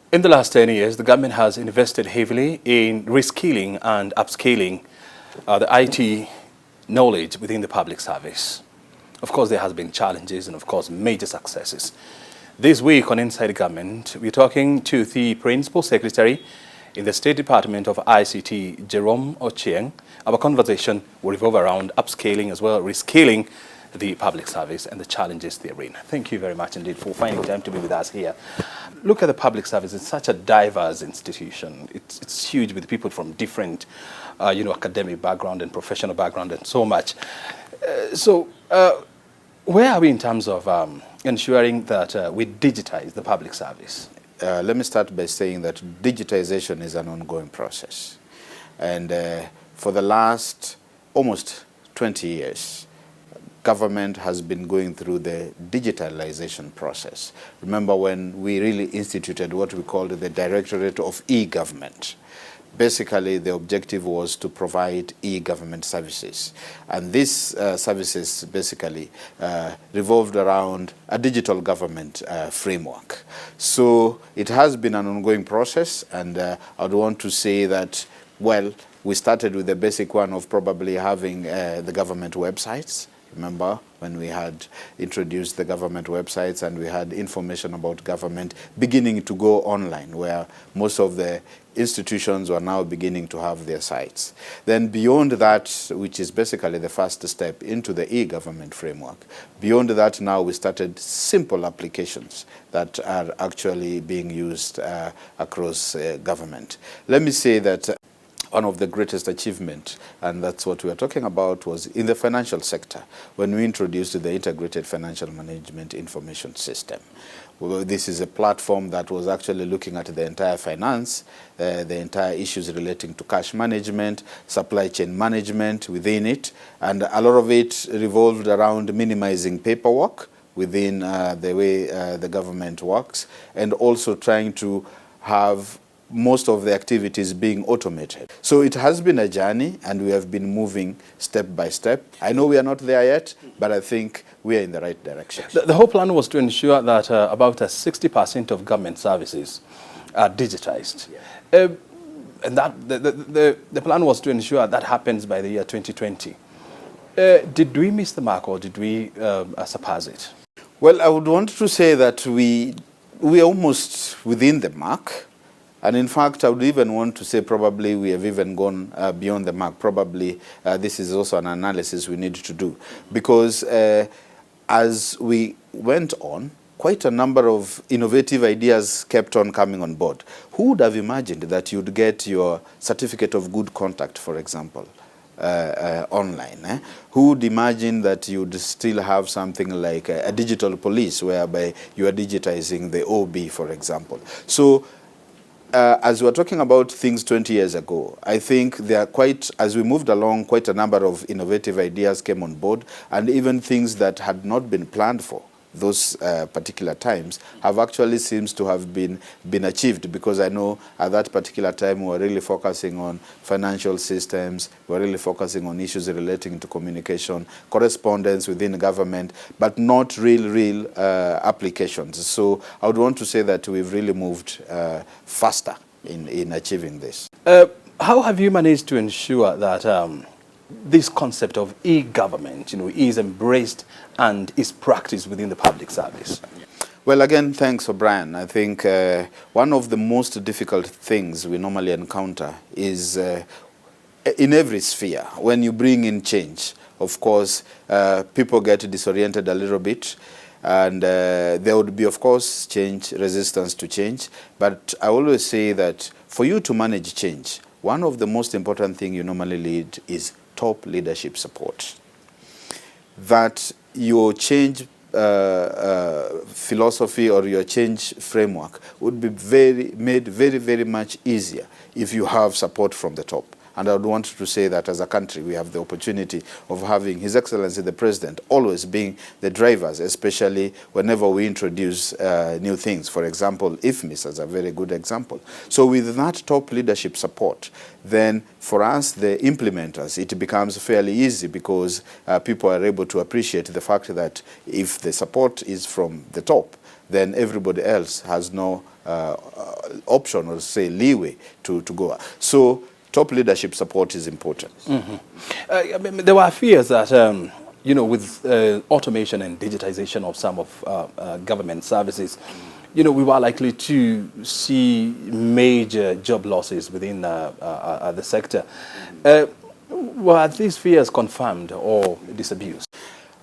In the last 10 years, the government has invested heavily in reskilling and upscaling the IT knowledge within the public service. Of course, there has been challenges and, of course, major successes. This week on Inside Government, we're talking to the Principal Secretary in the State Department of ICT, Jerome Ochieng. Our conversation will revolve around upscaling as well, reskilling the public service and the challenges therein. Thank you very much indeed for finding time to be with us here. Look at the public service. It's such a diverse institution. It's huge with people from different, academic background and professional background and so much. Where are we in terms of ensuring that we digitize the public service? Let me start by saying that digitization is an ongoing process. And for the last almost 20 years, government has been going through the digitalization process. Remember when we really instituted what we called the Directorate of E-Government. Basically, the objective was to provide e-government services. And these services basically revolved around a digital government framework. So it has been an ongoing process, and I would want to say that, well, we started with the basic one of probably having the government websites. Remember when we had introduced the government websites and we had information about government beginning to go online, where most of the institutions were now beginning to have their sites. Then beyond that, which is basically the first step into the e-government framework, beyond that now we started simple applications that are actually being used across government. Let me say that one of the greatest achievements, and that's what we are talking about, was in the financial sector when we introduced the Integrated Financial Management Information System. Well, this is a platform that was actually looking at the entire finance, the entire issues relating to cash management, supply chain management within it, and a lot of it revolved around minimizing paperwork within the way the government works, and also trying to have most of the activities being automated. So it has been a journey, and we have been moving step by step. I know we are not there yet, but I think we are in the right direction. The whole plan was to ensure that about 60% of government services are digitized. Yeah. And that the plan was to ensure that happens by the year 2020. Did we miss the mark, or did we surpass it? Well, I would want to say that we are almost within the mark. And in fact, I would even want to say probably we have even gone beyond the mark. Probably this is also an analysis we need to do. Because as we went on, quite a number of innovative ideas kept on coming on board. Who would have imagined that you'd get your certificate of good conduct, for example, online? Who would imagine that you'd still have something like a digital police, whereby you are digitizing the OB, for example? So as we're talking about things 20 years ago, I think there are quite, as we moved along, quite a number of innovative ideas came on board, and even things that had not been planned for those particular times have actually seems to have been achieved, because I know at that particular time we were really focusing on financial systems, we were really focusing on issues relating to communication, correspondence within government, but not real applications. So I would want to say that we've really moved faster in achieving this. How have you managed to ensure that this concept of e-government, is embraced and is practiced within the public service? Well, again, thanks, O'Brien. I think one of the most difficult things we normally encounter is in every sphere, when you bring in change, of course, people get disoriented a little bit, and there would be, of course, change, resistance to change. But I always say that for you to manage change, one of the most important things you normally need is top leadership support. That your change philosophy or your change framework would be made very much easier if you have support from the top. And I would want to say that as a country, we have the opportunity of having His Excellency the President always being the drivers, especially whenever we introduce new things. For example, IFMIS as a very good example. So with that top leadership support, then for us, the implementers, it becomes fairly easy, because people are able to appreciate the fact that if the support is from the top, then everybody else has no option or say leeway to go. So top leadership support is important. I mean, there were fears that, you know, with automation and digitization of some of government services, you know, we were likely to see major job losses within the sector. Were these fears confirmed or disabused?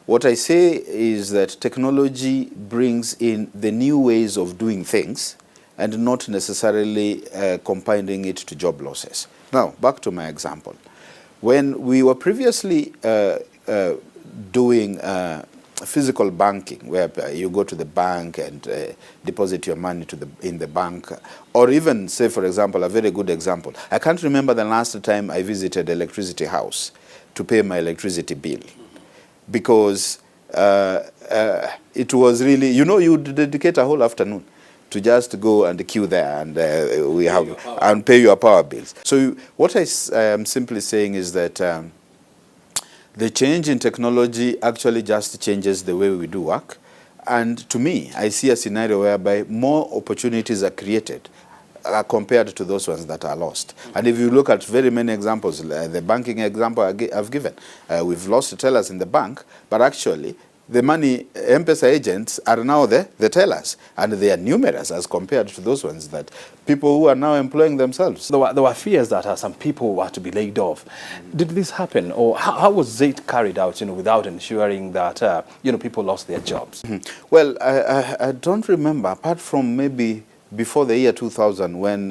What I say is that technology brings in the new ways of doing things and not necessarily combining it to job losses. Now, back to my example. When we were previously doing physical banking, where you go to the bank and deposit your money in the bank, or even, say, for example, a very good example. I can't remember the last time I visited Electricity House to pay my electricity bill, because it was really, you know, you dedicate a whole afternoon to just go and queue there and pay your power bills. So what I am simply saying is that the change in technology actually just changes the way we do work. And to me, I see a scenario whereby more opportunities are created compared to those ones that are lost. And if you look at very many examples, the banking example I've given, we've lost tellers in the bank, but actually the money M-Pesa agents are now the tellers, and they are numerous as compared to those ones that people who are now employing themselves. There were fears that some people were to be laid off. Did this happen, or how was it carried out, you know, without ensuring that you know, people lost their jobs? Well, I don't remember, apart from maybe before the year 2000 when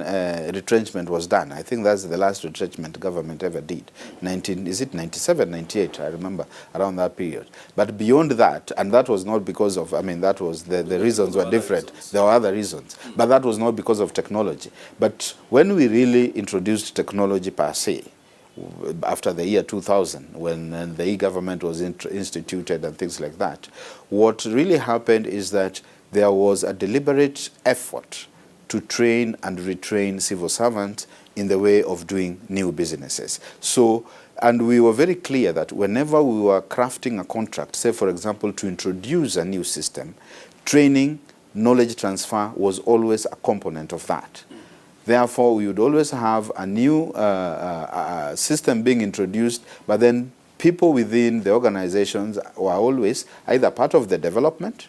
retrenchment was done. I think that's the last retrenchment government ever did. Is it 97, 98? I remember around that period. But beyond that, and that was not because of, I mean, that was, the reasons were different. There were other reasons. But that was not because of technology. But when we really introduced technology per se, after the year 2000, when the e-government was instituted and things like that, what really happened is that there was a deliberate effort to train and retrain civil servants in the way of doing new businesses. So, and we were very clear that whenever we were crafting a contract, say for example, to introduce a new system, training, knowledge transfer was always a component of that. Therefore, we would always have a new system being introduced, but then people within the organizations were always either part of the development,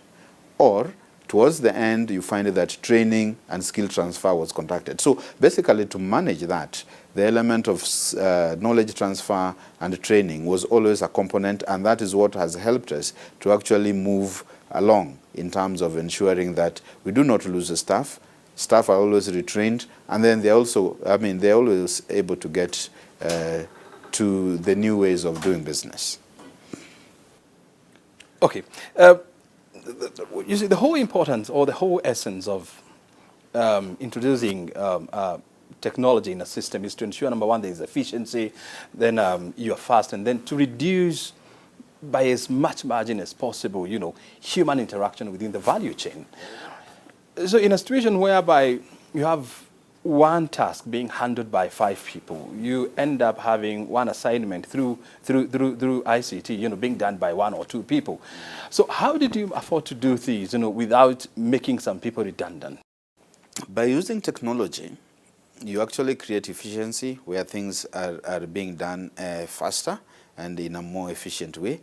or towards the end, you find that training and skill transfer was conducted. So basically, to manage that, the element of knowledge transfer and training was always a component, and that is what has helped us to actually move along in terms of ensuring that we do not lose the staff. Staff are always retrained, and then they're also, I mean, they're always able to get to the new ways of doing business. Okay. You see, the whole importance or the whole essence of introducing technology in a system is to ensure, number one, there is efficiency, then you are fast, and then to reduce by as much margin as possible, you know, human interaction within the value chain. So in a situation whereby you have one task being handled by 5 people, you end up having one assignment through ICT, you know, being done by 1 or 2 people. So how did you afford to do things, you know, without making some people redundant? By using technology, you actually create efficiency where things are being done faster and in a more efficient way.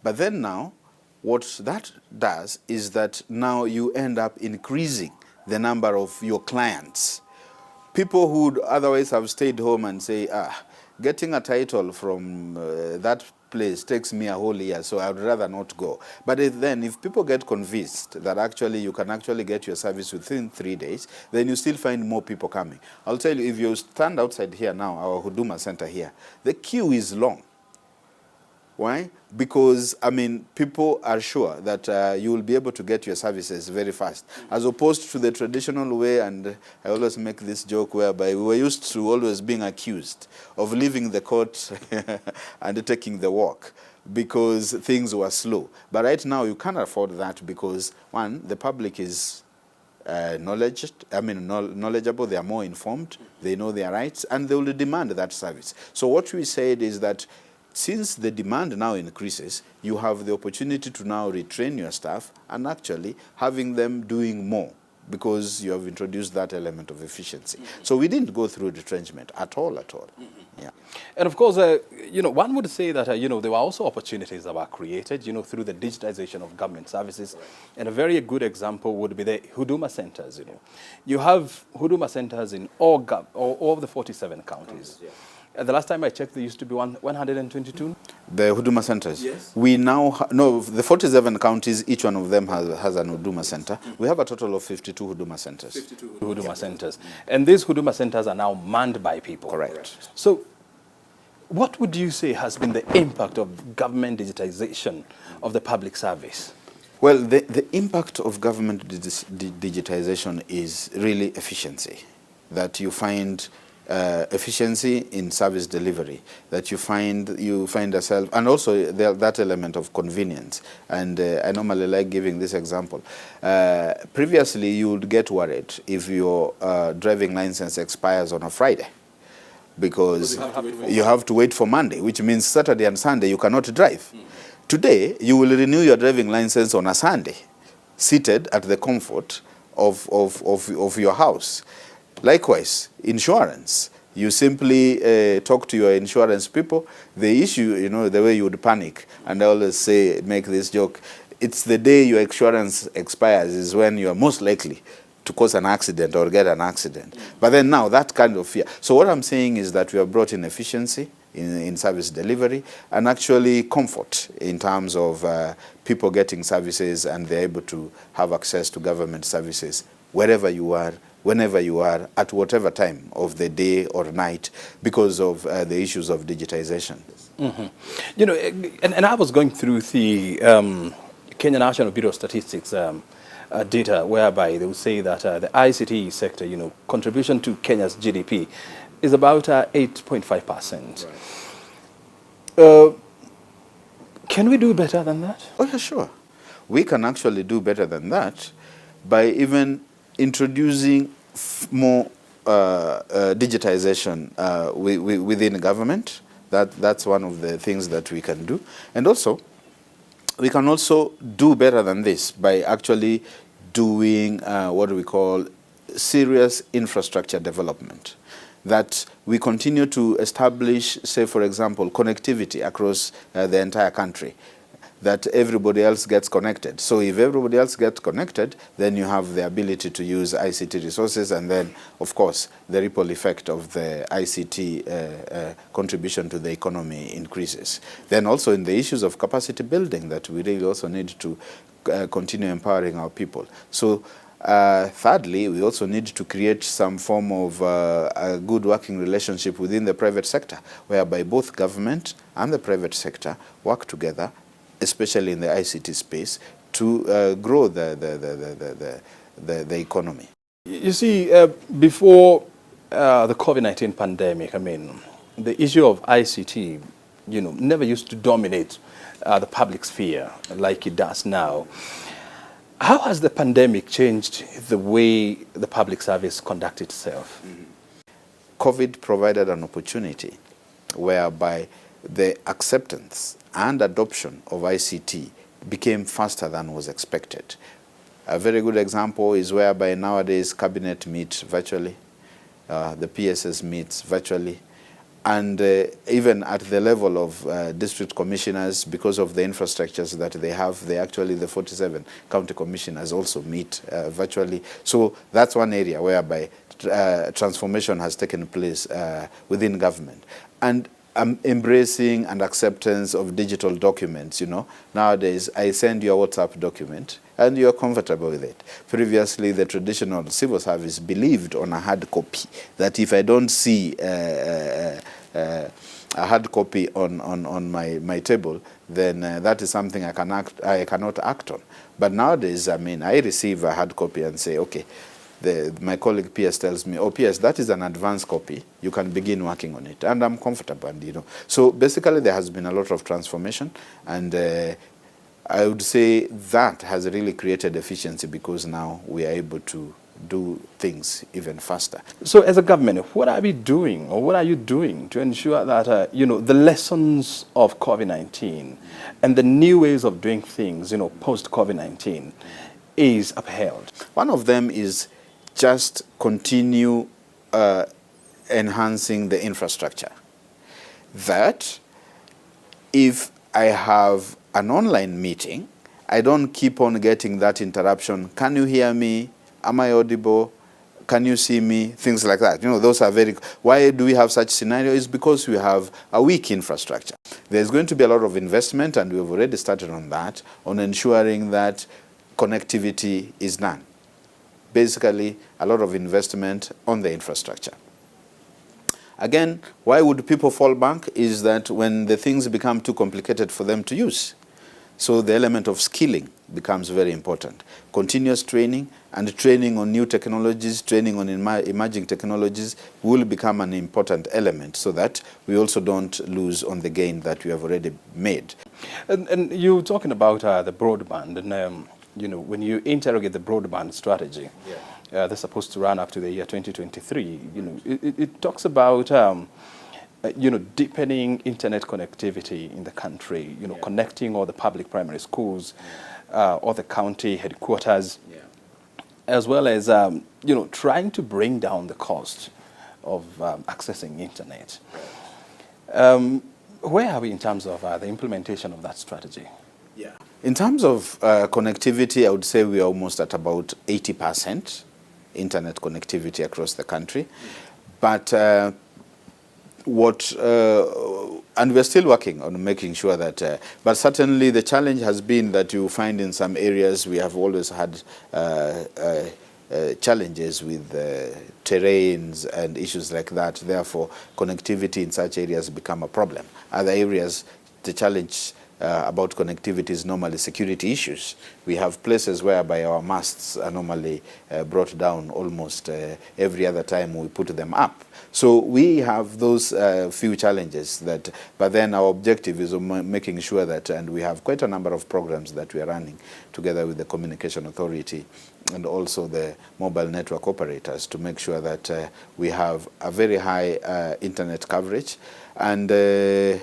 But then now, what that does is that now you end up increasing the number of your clients. People who would otherwise have stayed home and say, getting a title from that place takes me a whole year, so I would rather not go. But then if people get convinced that actually you can actually get your service within 3 days, then you still find more people coming. I'll tell you, if you stand outside here now, our Huduma Center here, the queue is long. Why? Because, I mean, people are sure that you will be able to get your services very fast, as opposed to the traditional way, and I always make this joke whereby we were used to always being accused of leaving the court and taking the walk because things were slow. But right now, you can't afford that because, one, the public is knowledgeable, they are more informed, they know their rights, and they will demand that service. So what we said is that since the demand now increases, you have the opportunity to now retrain your staff and actually having them doing more because you have introduced that element of efficiency. So we didn't go through retrenchment at all. Yeah. And of course, one would say that, there were also opportunities that were created, through the digitization of government services. Right. And a very good example would be the Huduma centers, You have Huduma centers in all of the 47 counties. Yeah. The last time I checked, there used to be 122. The Huduma centers? Yes. We now, the 47 counties, each one of them has an Huduma center. We have a total of 52 Huduma centers. 52 Huduma centers. And these Huduma centers are now manned by people. Correct. So what would you say has been the impact of government digitization of the public service? Well, the impact of government digitization is really efficiency, that you find efficiency in service delivery, that you find yourself, and also that element of convenience. And I normally like giving this example. Previously, you would get worried if your driving license expires on a Friday, because you have to wait for Monday, which means Saturday and Sunday you cannot drive. Today, you will renew your driving license on a Sunday, seated at the comfort of your house. Likewise, insurance. You simply talk to your insurance people. The issue, the way you would panic, and I always make this joke, it's the day your insurance expires is when you are most likely to cause an accident or get an accident. But then now, that kind of fear. So what I'm saying is that we have brought in efficiency in service delivery and actually comfort in terms of people getting services, and they're able to have access to government services wherever you are, whenever you are, at whatever time of the day or night, because of the issues of digitization. And I was going through the Kenya National Bureau of Statistics data, whereby they would say that the ICT sector, contribution to Kenya's GDP is about 8.5%. Right. Can we do better than that? Oh, yeah, sure. We can actually do better than that by even introducing more digitization within government. That's one of the things that we can do. And also, we can also do better than this by actually doing what we call serious infrastructure development. That we continue to establish, say, for example, connectivity across the entire country, that everybody else gets connected. So if everybody else gets connected, then you have the ability to use ICT resources, and then, of course, the ripple effect of the ICT contribution to the economy increases. Then also in the issues of capacity building, that we really also need to continue empowering our people. So thirdly, we also need to create some form of a good working relationship within the private sector, whereby both government and the private sector work together, especially in the ICT space, to grow the economy. You see, before the COVID-19 pandemic, the issue of ICT, never used to dominate the public sphere like it does now. How has the pandemic changed the way the public service conducts itself? COVID provided an opportunity whereby the acceptance and adoption of ICT became faster than was expected. A very good example is whereby nowadays cabinet meets virtually, the PSS meets virtually, and even at the level of district commissioners, because of the infrastructures that they have, the 47 county commissioners also meet virtually. So that's one area whereby transformation has taken place within government. And embracing and acceptance of digital documents, Nowadays, I send you a WhatsApp document and you're comfortable with it. Previously, the traditional civil service believed on a hard copy, that if I don't see a hard copy on my table, then that is something I cannot act on. But nowadays, I receive a hard copy and say, okay, my colleague PS tells me, oh, PS, that is an advanced copy. You can begin working on it. And I'm comfortable. And, So basically, there has been a lot of transformation. And I would say that has really created efficiency, because now we are able to do things even faster. So as a government, what are we doing, or what are you doing to ensure that, the lessons of COVID-19 and the new ways of doing things, post-COVID-19 is upheld? One of them is just continue enhancing the infrastructure. That if I have an online meeting, I don't keep on getting that interruption. Can you hear me? Am I audible? Can you see me? Things like that. Those are very... Why do we have such scenario? It's because we have a weak infrastructure. There's going to be a lot of investment, and we've already started on that, on ensuring that connectivity is done. Basically, a lot of investment on the infrastructure. Again, why would people fall back? Is that when the things become too complicated for them to use. So the element of skilling becomes very important. Continuous training and training on new technologies, training on emerging technologies will become an important element so that we also don't lose on the gain that we have already made. And you're talking about the broadband, and when you interrogate the broadband strategy, they're supposed to run up to the year 2023. It talks about deepening internet connectivity in the country. Connecting all the public primary schools, all the county headquarters, as well as trying to bring down the cost of accessing internet. Where are we in terms of the implementation of that strategy? In terms of connectivity, I would say we are almost at about 80% internet connectivity across the country. But and we're still working on making sure that, but certainly the challenge has been that you find in some areas we have always had challenges with terrains and issues like that. Therefore, connectivity in such areas become a problem. Other areas, the challenge about connectivity is normally security issues. We have places whereby our masts are normally brought down almost every other time we put them up. So we have those few challenges that, but then our objective is making sure that, and we have quite a number of programs that we are running together with the Communication Authority and also the mobile network operators to make sure that we have a very high internet coverage. And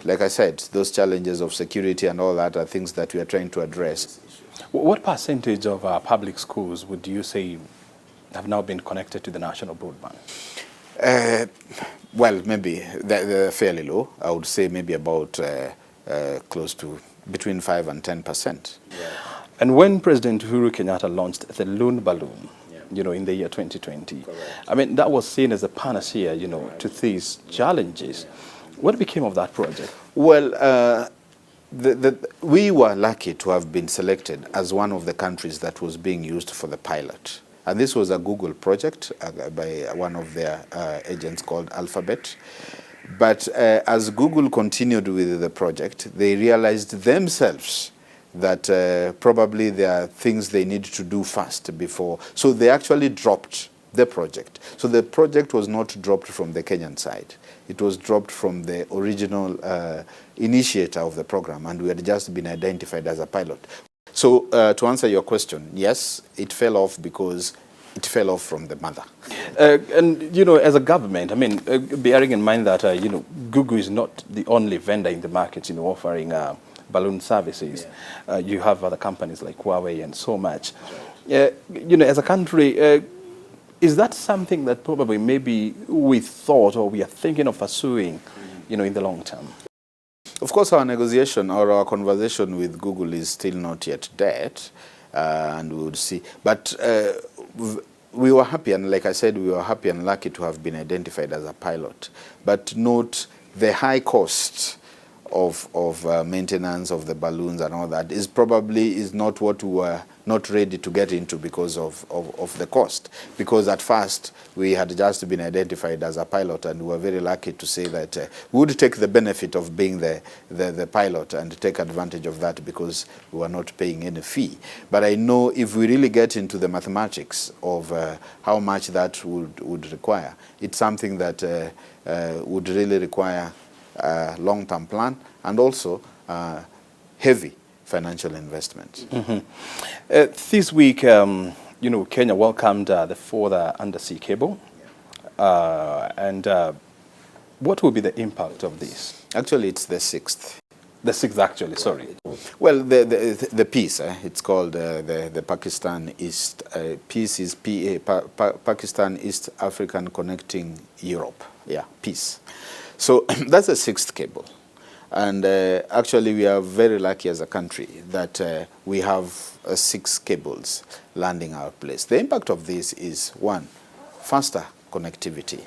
like I said, those challenges of security and all that are things that we are trying to address. What percentage of public schools would you say have now been connected to the national broadband? Well, maybe they're fairly low. I would say maybe about close to between 5 and 10%. And when President Uhuru Kenyatta launched the loan balloon, in the year 2020, Correct. I mean, that was seen as a panacea, to these challenges. What became of that project? Well, we were lucky to have been selected as one of the countries that was being used for the pilot. And this was a Google project by one of their agents called Alphabet. But as Google continued with the project, they realized themselves that probably there are things they need to do fast before. So they actually dropped the project. So the project was not dropped from the Kenyan side. It was dropped from the original initiator of the program, and we had just been identified as a pilot. So to answer your question, yes, it fell off because it fell off from the mother. And, as a government, I mean, bearing in mind that, Google is not the only vendor in the market, offering balloon services. You have other companies like Huawei and so much. As a country, is that something that probably maybe we thought or we are thinking of pursuing, in the long term? Of course, our negotiation or our conversation with Google is still not yet dead, and we would see. But we were happy, and like I said, we were happy and lucky to have been identified as a pilot. But note the high cost of maintenance of the balloons and all that is not what we were not ready to get into because of the cost. Because at first we had just been identified as a pilot, and we were very lucky to say that we would take the benefit of being the pilot and take advantage of that because we were not paying any fee. But I know if we really get into the mathematics of how much that would require, it's something that would really require a long-term plan and also heavy financial investment. Mm-hmm. This week, Kenya welcomed the fourth undersea cable. And what will be the impact of this? Actually, it's the sixth. The sixth, actually, sorry. Well, the piece, it's called the Pakistan East, piece is Pakistan East African Connecting Europe, piece. So that's the sixth cable. And actually, we are very lucky as a country that we have 6 cables landing our place. The impact of this is, one, faster connectivity.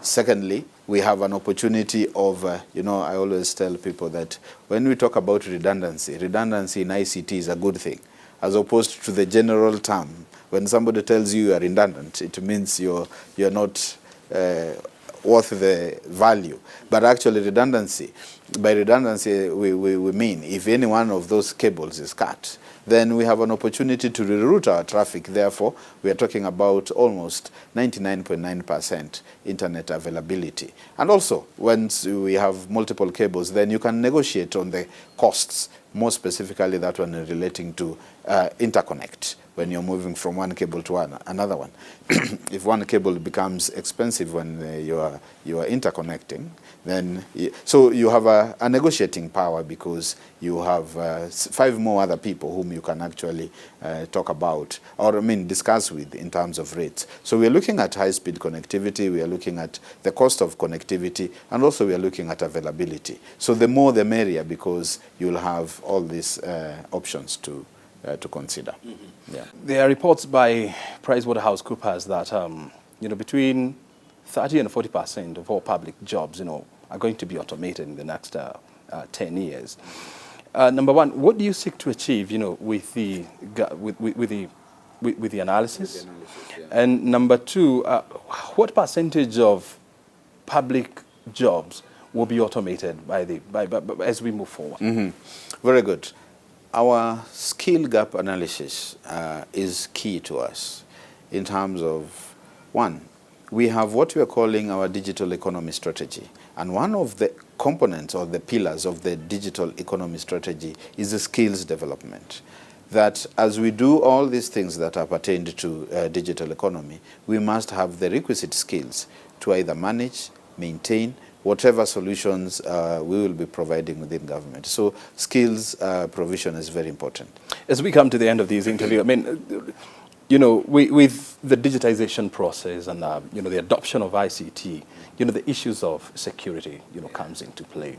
Secondly, we have an opportunity of, I always tell people that when we talk about redundancy in ICT is a good thing, as opposed to the general term. When somebody tells you are redundant, it means you're not worth the value. But actually redundancy, by redundancy we mean if any one of those cables is cut, then we have an opportunity to reroute our traffic. Therefore, we are talking about almost 99.9% internet availability. And also, once we have multiple cables, then you can negotiate on the costs, more specifically that one relating to interconnect, when you're moving from one cable to another one. If one cable becomes expensive when you are interconnecting, then so you have a negotiating power, because you have 5 more other people whom you can actually talk about, or discuss with in terms of rates. So we are looking at high-speed connectivity, we are looking at the cost of connectivity, and also we are looking at availability. So the more the merrier, because you'll have all these options to consider. Mm-hmm. Yeah. There are reports by PricewaterhouseCoopers that between 30 and 40% of all public jobs are going to be automated in the next 10 years. Number one, what do you seek to achieve with the analysis? Yeah. And number two, what percentage of public jobs will be automated as we move forward? Mm-hmm. Very good. Our skill gap analysis is key to us in terms of, one, we have what we are calling our digital economy strategy. And one of the components or the pillars of the digital economy strategy is the skills development. That as we do all these things that are pertained to digital economy, we must have the requisite skills to either manage, maintain, whatever solutions we will be providing within government. So skills provision is very important. As we come to the end of this interview, with the digitization process and the adoption of ICT, the issues of security comes into play,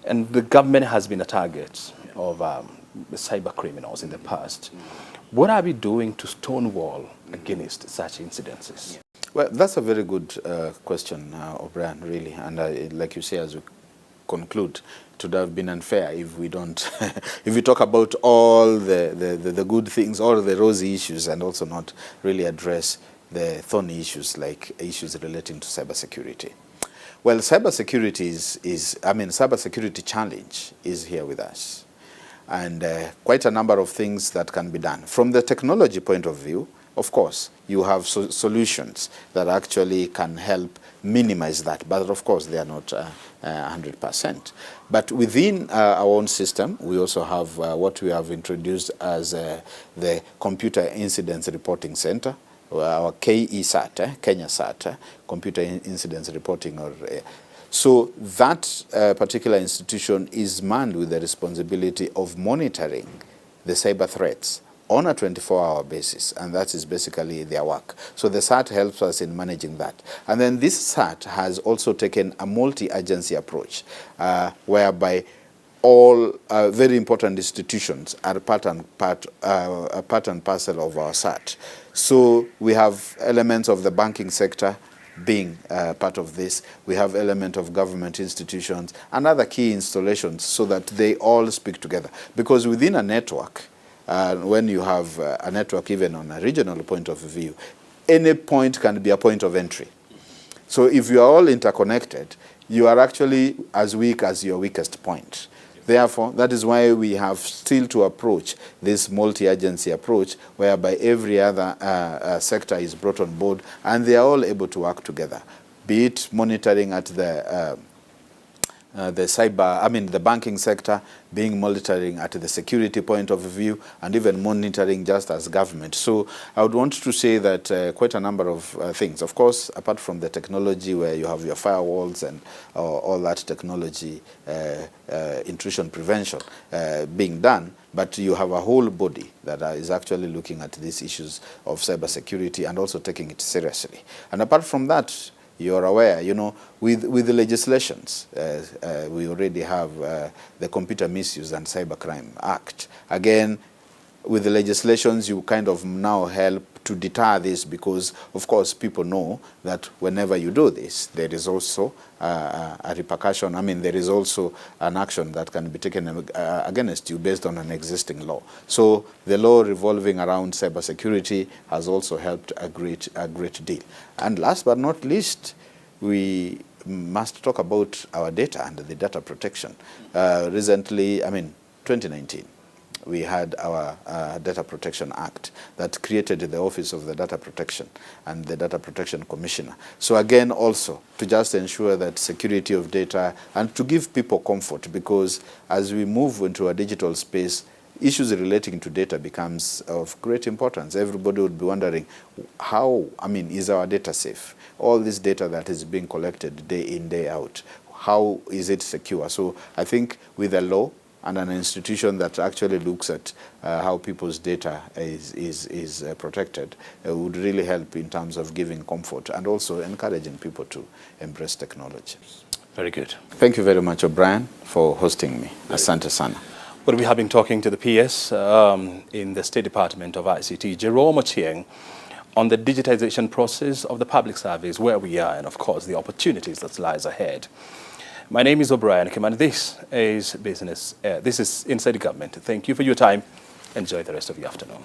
and the government has been a target of cyber criminals in the past. What are we doing to stonewall against such incidences? Well, that's a very good question, O'Brien, really. And like you say, as we conclude, it would have been unfair if we don't, if we talk about all the good things, all the rosy issues, and also not really address the thorny issues, like issues relating to cybersecurity. Well, cybersecurity cybersecurity challenge is here with us. And quite a number of things that can be done. From the technology point of view, of course, you have solutions that actually can help minimize that. But of course, they are not 100%. But within our own system, we also have what we have introduced as the Computer Incidents Reporting Center, our KESAT, Kenya SAT, Computer Incidents Reporting. So that particular institution is manned with the responsibility of monitoring the cyber threats on a 24-hour basis, and that is basically their work. So the SAT helps us in managing that. And then this SAT has also taken a multi-agency approach, whereby all very important institutions are part and parcel of our SAT. So we have elements of the banking sector being part of this. We have element of government institutions and other key installations, so that they all speak together. Because within a network, when you have a network, even on a regional point of view, any point can be a point of entry. So if you are all interconnected, you are actually as weak as your weakest point. Therefore, that is why we have still to approach this multi-agency approach, whereby every other sector is brought on board, and they are all able to work together, be it monitoring at the the banking sector, being monitoring at the security point of view, and even monitoring just as government. So I would want to say that quite a number of things. Of course, apart from the technology where you have your firewalls and all that technology, intrusion prevention being done, but you have a whole body that is actually looking at these issues of cybersecurity and also taking it seriously. And apart from that, you're aware, you know, with the legislations, we already have the Computer Misuse and Cybercrime Act. Again, with the legislations, you kind of now help to deter this because, of course, people know that whenever you do this, there is also a repercussion. I mean, there is also an action that can be taken against you based on an existing law. So the law revolving around cybersecurity has also helped a great deal. And last but not least, we must talk about our data and the data protection. Recently, 2019, we had our Data Protection Act that created the Office of the Data Protection and the Data Protection Commissioner. So again, also to just ensure that security of data and to give people comfort, because as we move into a digital space, issues relating to data becomes of great importance. Everybody would be wondering, is our data safe? All this data that is being collected day in, day out, how is it secure? So I think with a law and an institution that actually looks at how people's data is protected would really help in terms of giving comfort and also encouraging people to embrace technology. Very good. Thank you very much, O'Brien, for hosting me. Asante sana. Well, we have been talking to the PS in the State Department of ICT, Jerome Ochieng, on the digitization process of the public service, where we are, and of course the opportunities that lies ahead. My name is O'Brien Kimani. This is Business. This is Inside the Government. Thank you for your time. Enjoy the rest of your afternoon.